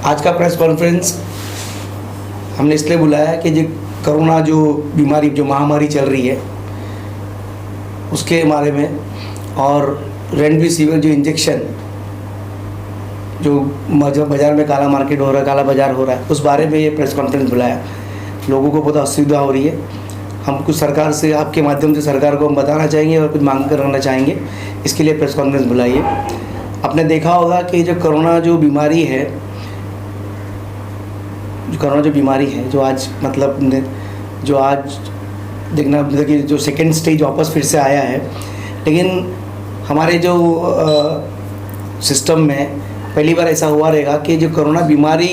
आज का press conference हमने इसलिए बुलाया कि जो कोरोना जो बीमारी जो महामारी चल रही है उसके बारे में और रेमडेसिविर जो इंजेक्शन जो बाज़ार में काला मार्केट हो रहा है, काला बाज़ार हो रहा है, उस बारे में ये प्रेस कॉन्फ्रेंस बुलाया। लोगों को बहुत असुविधा हो रही है। हम कुछ सरकार से, आपके माध्यम से सरकार को हम बताना चाहेंगे और कुछ मांग करना चाहेंगे, इसके लिए प्रेस कॉन्फ्रेंस बुलाई है। आपने देखा होगा कि जो कोरोना जो बीमारी है, जो आज मतलब जो आज देखिए जो सेकेंड स्टेज वापस फिर से आया है, लेकिन हमारे जो सिस्टम में पहली बार ऐसा हुआ रहेगा कि जो कोरोना बीमारी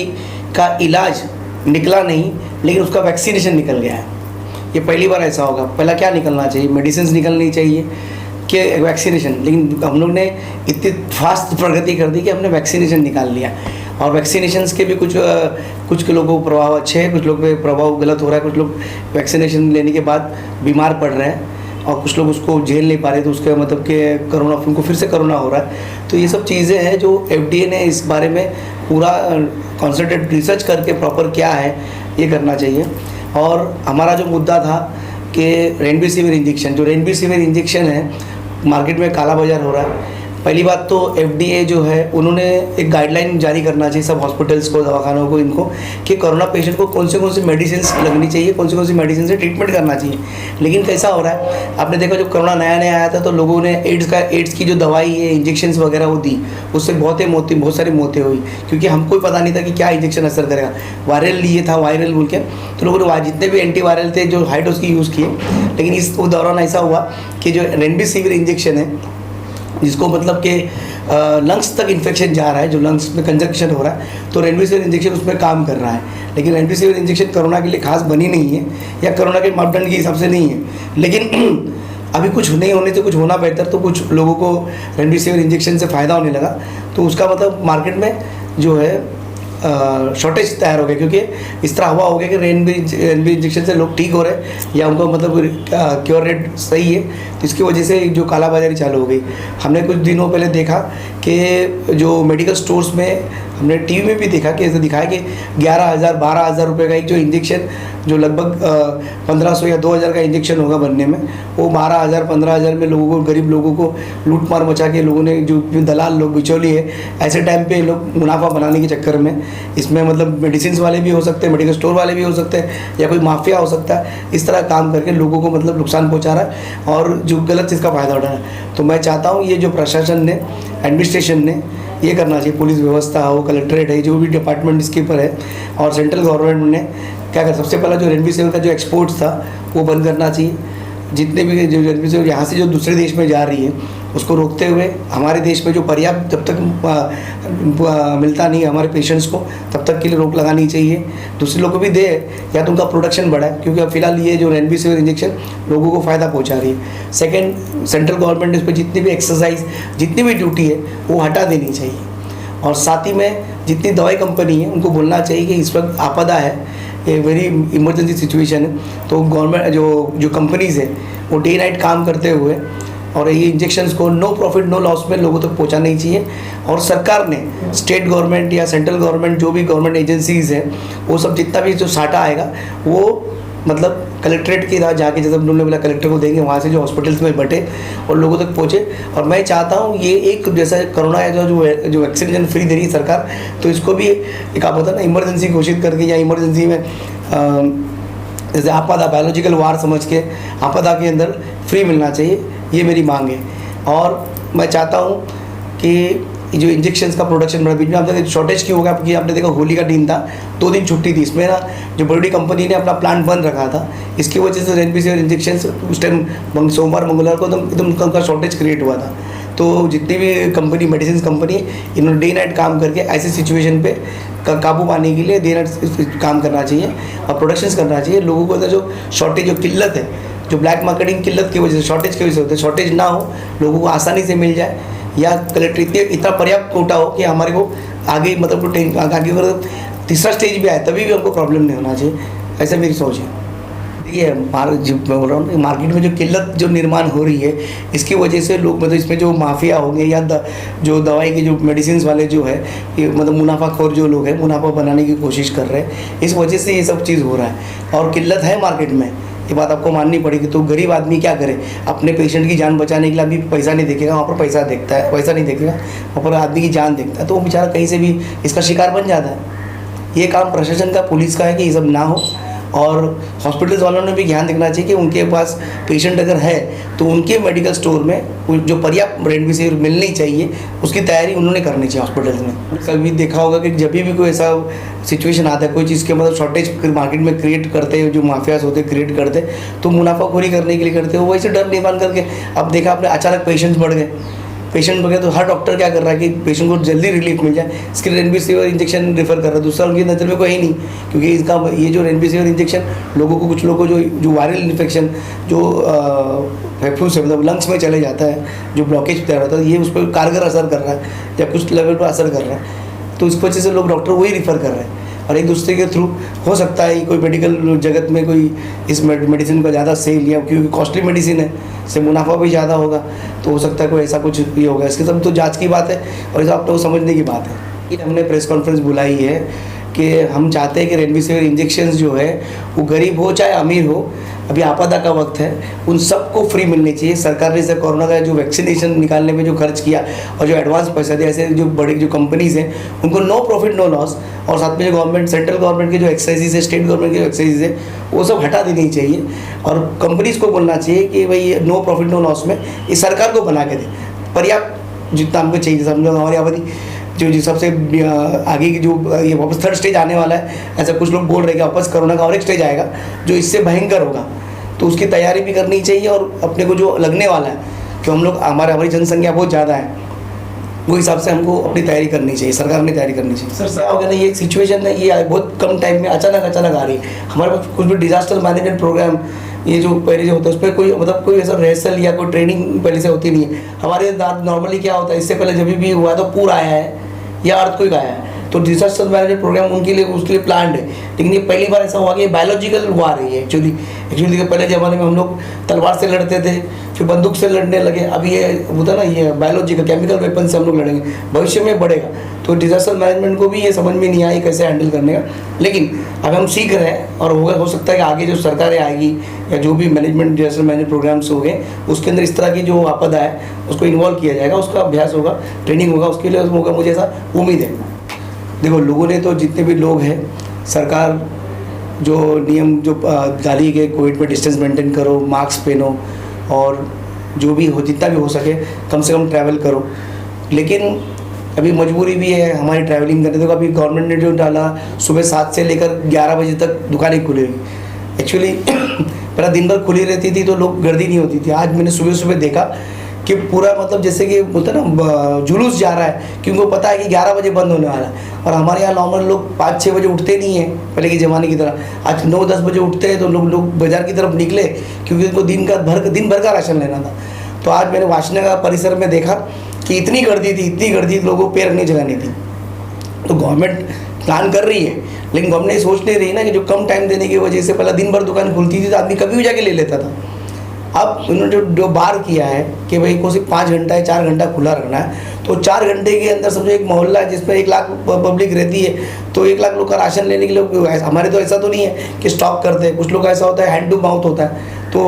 का इलाज निकला नहीं, लेकिन उसका वैक्सीनेशन निकल गया है। ये पहली बार ऐसा होगा। पहला क्या निकलना चाहिए? मेडिसिन निकलनी चाहिए कि वैक्सीनेशन, लेकिन हम लोग ने इतनी फास्ट प्रगति कर दी कि हमने वैक्सीनेशन निकाल लिया। और वैक्सीनेशंस के भी कुछ के लोगों को प्रभाव अच्छे हैं, कुछ लोग पे प्रभाव गलत हो रहा है। कुछ लोग वैक्सीनेशन लेने के बाद बीमार पड़ रहे हैं और कुछ लोग उसको झेल नहीं पा रहे, तो उसके मतलब कि कोरोना, उनको फिर से कोरोना हो रहा है। तो ये सब चीज़ें हैं जो FDA ने इस बारे में पूरा कॉन्संट्रेट रिसर्च करके प्रॉपर क्या है ये करना चाहिए। और हमारा जो मुद्दा था कि रेमडेसिविर इंजेक्शन है, मार्केट में काला बाज़ार हो रहा है। पहली बात तो FDA जो है उन्होंने एक गाइडलाइन जारी करना चाहिए सब हॉस्पिटल्स को, दवाखानों को, इनको कि कोरोना पेशेंट को कौन सी मेडिसिन लगनी चाहिए, कौन सी मेडिसिन से ट्रीटमेंट करना चाहिए। लेकिन कैसा हो रहा है, आपने देखा जब कोरोना नया आया था तो लोगों ने एड्स की जो दवाई है, इंजेक्शंस वगैरह वो दी, उससे बहुत सारी मौतें हुई, क्योंकि हमको पता नहीं था कि क्या इंजेक्शन असर करेगा। वायरल लिए था, वायरल बोल के, तो लोगों ने जितने भी एंटीवायरल थे जो हाई डोज की यूज़ किए। लेकिन इस दौरान ऐसा हुआ कि जो रेमडेसिविर इंजेक्शन है, जिसको मतलब कि लंग्स तक इन्फेक्शन जा रहा है, जो लंग्स में कंजक्शन हो रहा है, तो रेमडेसिविर इंजेक्शन उसमें काम कर रहा है। लेकिन रेमडेसिविर इंजेक्शन कोरोना के लिए खास बनी नहीं है, या कोरोना के मापदंड के हिसाब से नहीं है। लेकिन अभी कुछ नहीं होने से कुछ होना बेहतर, तो कुछ लोगों को रेमडेसिविर इंजेक्शन से फ़ायदा होने लगा, तो उसका मतलब मार्केट में जो है शॉर्टेज तैयार हो गया। क्योंकि इस तरह हुआ हो गया कि रेमडेसिविर इंजेक्शन से लोग ठीक हो रहे हैं या उनको मतलब क्योर रेट सही है, तो इसकी वजह से जो कालाबाजारी चालू हो गई। हमने कुछ दिनों पहले देखा कि जो मेडिकल स्टोर्स में, हमने टीवी में भी देखा कि ऐसा दिखाया कि 11,000 12,000 रुपये का एक जो इंजेक्शन, जो लगभग 1,500 या 2,000 का इंजेक्शन होगा बनने में, वो 12,000 15,000 में लोगों को, गरीब लोगों को लूट मार मचा के लोगों ने, जो दलाल लोग, बिचौली है, ऐसे टाइम पे लोग मुनाफा बनाने के चक्कर में, इसमें मतलब मेडिसिन वाले भी हो सकते हैं, मेडिकल स्टोर वाले भी हो सकते हैं, या कोई माफिया हो सकता है, इस तरह काम करके लोगों को मतलब नुकसान पहुँचा रहा है और जो गलत चीज़ का फ़ायदा उठा रहा है। तो मैं चाहता हूँ ये जो प्रशासन ने, एडमिनिस्ट्रेशन ने ये करना चाहिए, पुलिस व्यवस्था हो, कलेक्ट्रेट है, जो भी डिपार्टमेंट इसके ऊपर है, और सेंट्रल गवर्नमेंट ने क्या कर, सबसे पहला जो रेमडेसिविर का जो एक्सपोर्ट था वो बंद करना चाहिए। जितने भी जो रेमडेसिविर यहाँ से जो दूसरे देश में जा रही है उसको रोकते हुए, हमारे देश में जो पर्याप्त जब तक मिलता नहीं है हमारे पेशेंट्स को, तब तक के लिए रोक लगानी चाहिए। दूसरे लोगों को भी दे, या तो उनका प्रोडक्शन बढ़ाए, क्योंकि अब फिलहाल ये जो रेमडेसिविर इंजेक्शन लोगों को फ़ायदा पहुंचा रही है। सेकंड, सेंट्रल गवर्नमेंट इस पर जितनी भी एक्सरसाइज, जितनी भी ड्यूटी है वो हटा देनी चाहिए। और साथ ही में जितनी दवाई कंपनी है उनको बोलना चाहिए कि इस वक्त आपदा है, ये वेरी इमरजेंसी सिचुएशन है, तो गवर्नमेंट जो कंपनीज़ है वो डे नाइट काम करते हुए और ये इंजेक्शंस को नो प्रॉफिट नो लॉस में लोगों तक पहुंचाना नहीं चाहिए। और सरकार ने, स्टेट गवर्नमेंट या सेंट्रल गवर्नमेंट, जो भी गवर्नमेंट एजेंसीज़ हैं, वो सब जितना भी जो साटा आएगा वो मतलब कलेक्ट्रेट की राह जाके, जैसे उन्होंने बोला कलेक्टर को देंगे, वहाँ से जो हॉस्पिटल्स में बटे और लोगों तक पहुँचे। और मैं चाहता हूँ ये एक, जैसा कोरोना जो वैक्सीनेशन फ्री दे रही है सरकार, तो इसको भी एक, आप होता है ना, इमरजेंसी घोषित करके, या इमरजेंसी में जैसे आपदा, बायोलॉजिकल वार समझ के आपदा के अंदर फ्री मिलना चाहिए, ये मेरी मांग है। और मैं चाहता हूँ कि जो इंजेक्शंस का प्रोडक्शन बढ़ा। बीच में आप देखिए शॉर्टेज क्यों होगा, क्योंकि आपने देखा होली का दिन था, 2 दिन छुट्टी थी, इसमें ना जो बड़ी कंपनी ने अपना प्लांट बंद रखा था, इसकी वजह से रेमडेसिविर इंजेक्शंस उस टाइम सोमवार मंगलवार को एकदम उनका शॉर्टेज क्रिएट हुआ था। तो जितनी भी कंपनी, मेडिसिन कंपनी, इन्होंने डे नाइट काम करके ऐसी सिचुएशन पे काबू पाने के लिए डे नाइट काम करना चाहिए और प्रोडक्शंस करना चाहिए। लोगों को अंदर जो शॉर्टेज, जो किल्लत है, जो ब्लैक मार्केटिंग किल्लत की वजह से, शॉर्टेज की वजह से होता है, शॉर्टेज ना हो, लोगों को आसानी से मिल जाए, या कलेक्टर इतना पर्याप्त कोटा हो कि हमारे को आगे मतलब आगे अगर तीसरा स्टेज भी आए तभी भी हमको प्रॉब्लम नहीं होना चाहिए, ऐसा मेरी सोच है। ये जो मैं बोल रहा हूँ मार्केट में जो किल्लत जो निर्माण हो रही है, इसकी वजह से लोग मतलब इसमें जो माफिया होंगे या जो दवाई के जो मेडिसिन वाले जो है, ये मतलब मुनाफाखोर जो लोग हैं, मुनाफा बनाने की कोशिश कर रहे हैं, इस वजह से ये सब चीज़ हो रहा है। और किल्लत है मार्केट में, ये बात आपको माननी पड़ेगी। तो गरीब आदमी क्या करे, अपने पेशेंट की जान बचाने के लिए आदमी पैसा नहीं देखेगा, वहाँ पर पैसा देखता है, पैसा नहीं देखेगा, वहाँ पर आदमी की जान देखता है, तो वो बेचारा कहीं से भी इसका शिकार बन जाता है। ये काम प्रशासन का, पुलिस का है कि ये सब ना हो, और हॉस्पिटल्स वालों ने भी ध्यान देना चाहिए कि उनके पास पेशेंट अगर है तो उनके मेडिकल स्टोर में जो पर्याप्त रेमडेसिविर मिलनी चाहिए, उसकी तैयारी उन्होंने करनी चाहिए हॉस्पिटल्स में। कभी देखा होगा कि जब भी कोई ऐसा सिचुएशन आता है, कोई चीज़ के मतलब शॉर्टेज मार्केट में क्रिएट करते हैं, जो माफियाज होते हैं क्रिएट करते हैं, तो मुनाफाखोरी करने के लिए करते हैं, वो वैसे डर निर्माण करके। अब देखा आपने, अचानक पेशेंट्स बढ़ गए, पेशेंट बढ़ गए तो हर डॉक्टर क्या कर रहा है कि पेशेंट को जल्दी रिलीफ मिल जाए, इसके लिए रेमडेसिविर इंजेक्शन रेफर कर रहा है। दूसरा उनकी नज़र में कोई है नहीं, क्योंकि इसका ये जो रेमडेसिविर इंजेक्शन लोगों को, कुछ लोगों को जो वायरल इन्फेक्शन जो फेफड़ों से मतलब लंग्स में चले जाता है, जो ब्लॉकेज तैयार होता है, ये उस पर कारगर असर कर रहा है या कुछ लेवल पर असर कर रहा है, तो इस वजह से लोग डॉक्टर वही रिफ़र कर रहे हैं। और एक दूसरे के थ्रू हो सकता है कोई मेडिकल जगत में कोई इस मेडिसिन का ज़्यादा सेल, या क्योंकि कॉस्टली मेडिसिन है, इससे मुनाफा भी ज़्यादा होगा, तो हो सकता है कोई ऐसा कुछ भी होगा। इसके सब तो जांच की बात है और इसे आप तो समझने की बात है। हमने प्रेस कॉन्फ्रेंस बुलाई है कि हम चाहते हैं कि रेमडेसिविर इंजेक्शन जो है वो गरीब हो चाहे अमीर हो, अभी आपदा का वक्त है, उन सबको फ्री मिलनी चाहिए। सरकार ने इसे कोरोना का जो वैक्सीनेशन निकालने में जो खर्च किया और जो एडवांस पैसा दिया, ऐसे जो बड़ी जो कंपनीज़ हैं उनको नो प्रॉफिट नो लॉस, और साथ में जो गवर्नमेंट सेंट्रल गवर्नमेंट के जो एक्साइजेज है, स्टेट गवर्नमेंट के जो एक्साइजेज है, वो सब हटा देनी चाहिए। और कंपनीज़ को बोलना चाहिए कि भाई नो प्रॉफिट नो लॉस में इस सरकार को बना के दे पर्याप्त जितना हमको चाहिए। समझो हमारी आबादी जो सबसे आगे की जो ये वापस थर्ड स्टेज आने वाला है, ऐसा कुछ लोग बोल रहे हैं कि वापस कोरोना का और एक स्टेज आएगा जो इससे भयंकर होगा, तो उसकी तैयारी भी करनी चाहिए। और अपने को जो लगने वाला है कि हम लोग हमारी जनसंख्या बहुत ज़्यादा है, वो हिसाब से हमको अपनी तैयारी करनी चाहिए, सरकार ने तैयारी करनी चाहिए। सर क्या ना, ये सिचुएशन है, ये बहुत कम टाइम में अचानक आ रही है। हमारे पास कुछ भी डिजास्टर मैनेजमेंट प्रोग्राम ये जो पहले जो होता है उस पर कोई मतलब कोई ऐसा रिहर्सल या कोई ट्रेनिंग पहले से होती नहीं है। हमारे नॉर्मली क्या होता है, इससे पहले जब भी हुआ तो पूर आया है या अर्थक्वेक आया है, तो डिजास्टर मैनेजमेंट प्रोग्राम उनके लिए उसके लिए प्लान्ड है। लेकिन ये पहली बार ऐसा हुआ कि बायोलॉजिकल वार है ये एक्चुअली पहले ज़माने में हम लोग तलवार से लड़ते थे, फिर बंदूक से लड़ने लगे, अब ये होता ना ये बायोलॉजिकल केमिकल वेपन से हम लोग लड़ेंगे, भविष्य में बढ़ेगा। तो डिजास्टर मैनेजमेंट को भी ये समझ में नहीं आया कैसे हैंडल करने का, लेकिन अब हम सीख रहे हैं और हो सकता है कि आगे जो सरकारें आएगी या जो भी मैनेजमेंट डिजास्टर मैनेजमेंट प्रोग्राम्स हो गए उसके अंदर इस तरह की जो आपदा है उसको इन्वॉल्व किया जाएगा, उसका अभ्यास होगा, ट्रेनिंग होगा, उसके लिए होगा, मुझे ऐसा उम्मीद है। देखो लोगों ने तो जितने भी लोग हैं, सरकार जो नियम जो डाली गए कोविड में डिस्टेंस मेंटेन करो, मास्क पहनो, और जो भी हो जितना भी हो सके कम से कम ट्रैवल करो। लेकिन अभी मजबूरी भी है हमारी ट्रैवलिंग करने। देखो अभी गवर्नमेंट ने जो डाला सुबह 7 से लेकर 11 बजे तक दुकानें खुलेगी। एक्चुअली पहले दिन भर खुली रहती थी तो लोग गर्दी नहीं होती थी। आज मैंने सुबह सुबह देखा कि पूरा मतलब जैसे कि बोलते हैं ना जुलूस जा रहा है, क्योंकि उनको पता है कि 11 बजे बंद होने वाला है। और हमारे यहाँ नॉर्मल लोग 5-6 बजे उठते नहीं हैं पहले के ज़माने की तरह। आज 9-10 बजे उठते हैं तो लोग बाज़ार की तरफ निकले, क्योंकि उनको दिन भर का राशन लेना था। तो आज मैंने वाशनगर परिसर में देखा कि इतनी गर्दी लोगों को पैर रखने जगह नहीं थी। तो गवर्नमेंट प्लान कर रही है, लेकिन गवर्नमेंट सोच नहीं रही ना कि जो कम टाइम देने की वजह से पहले दिन भर दुकान खुलती थी तो आदमी कभी भी जाके ले लेता था। अब उन्होंने जो बार किया है कि भाई को सिर्फ 5 घंटा या 4 घंटा खुला रखना है, तो 4 घंटे के अंदर समझो एक मोहल्ला है जिसमें 1 लाख पब्लिक रहती है, तो 1 लाख लोग का राशन लेने के लिए हमारे तो ऐसा तो नहीं है कि स्टॉक करते हैं। कुछ लोग ऐसा होता है हैंड टू माउथ होता है, तो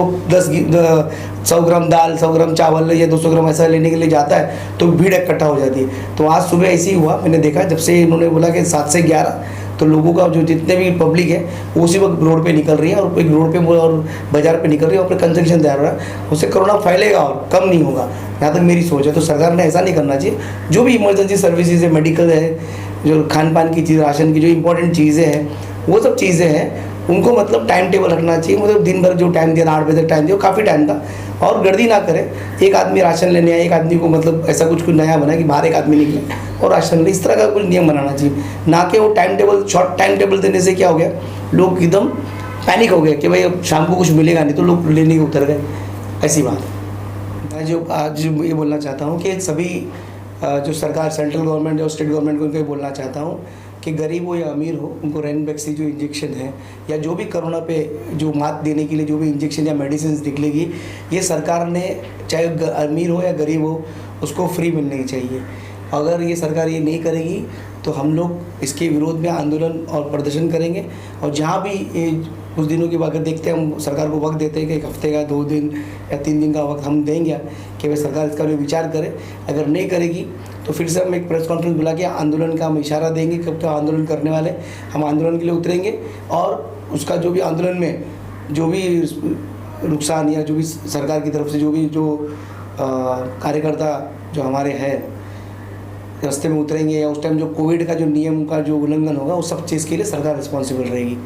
100 ग्राम दाल, 100 ग्राम चावल या 200 ग्राम ऐसा लेने के लिए जाता है तो भीड़ इकट्ठा हो जाती है। तो आज सुबह ऐसे ही हुआ, मैंने देखा जब से इन्होंने बोला कि 7 से 11, तो लोगों का जो जितने भी पब्लिक है वो उसी वक्त रोड पे निकल रही है, और एक रोड पे और बाजार पे निकल रही है, और फिर कंजक्शन तैयार हो रहा है। उससे कोरोना फैलेगा और कम नहीं होगा, यहाँ तक मेरी सोच है। तो सरकार ने ऐसा नहीं करना चाहिए। जो भी इमरजेंसी सर्विसेज है, मेडिकल है, जो खान पान की चीज़, राशन की जो इंपॉर्टेंट चीज़ें हैं, वो सब चीज़ें हैं, उनको मतलब टाइम टेबल रखना चाहिए। मतलब दिन भर जो टाइम दिया 8 बजे तक टाइम दिया, काफ़ी टाइम था, और गर्दी ना करें। एक आदमी राशन लेने आए, एक आदमी को मतलब ऐसा कुछ नया बना कि बाहर एक आदमी निकले और राशन ले, इस तरह का कुछ नियम बनाना चाहिए। ना कि वो time table, short time table देने से क्या हो गया, लोग एकदम पैनिक हो गए कि भाई अब शाम को कुछ मिलेगा नहीं, तो लोग लेने के उतर गए, ऐसी बात है। मैं जो आज ये बोलना चाहता हूँ कि सभी जो सरकार, सेंट्रल गवर्नमेंट और स्टेट गवर्नमेंट को इनको बोलना चाहता हूँ कि गरीब हो या अमीर हो, उनको रेनवैक्सी जो इंजेक्शन है या जो भी कोरोना पे जो मात देने के लिए जो भी इंजेक्शन या मेडिसिन निकलेगी, ये सरकार ने चाहे अमीर हो या गरीब हो उसको फ्री मिलनी चाहिए। अगर ये सरकार ये नहीं करेगी तो हम लोग इसके विरोध में आंदोलन और प्रदर्शन करेंगे। और जहाँ भी ये कुछ दिनों की अगर देखते हैं, हम सरकार को वक्त देते हैं कि 1 हफ्ते का, 2 दिन या 3 दिन का वक्त हम देंगे कि भाई सरकार इसका भी विचार करे। अगर नहीं करेगी तो फिर से हम एक प्रेस कॉन्फ्रेंस बुला के आंदोलन का हम इशारा देंगे कि अब तो आंदोलन करने वाले, हम आंदोलन के लिए उतरेंगे। और उसका जो भी आंदोलन में जो भी नुकसान या जो भी सरकार की तरफ से जो कार्यकर्ता जो हमारे हैं रास्ते में उतरेंगे, या उस टाइम जो कोविड का जो नियम का जो उल्लंघन होगा, उस सब चीज़ के लिए सरकार रिस्पॉन्सिबल रहेगी।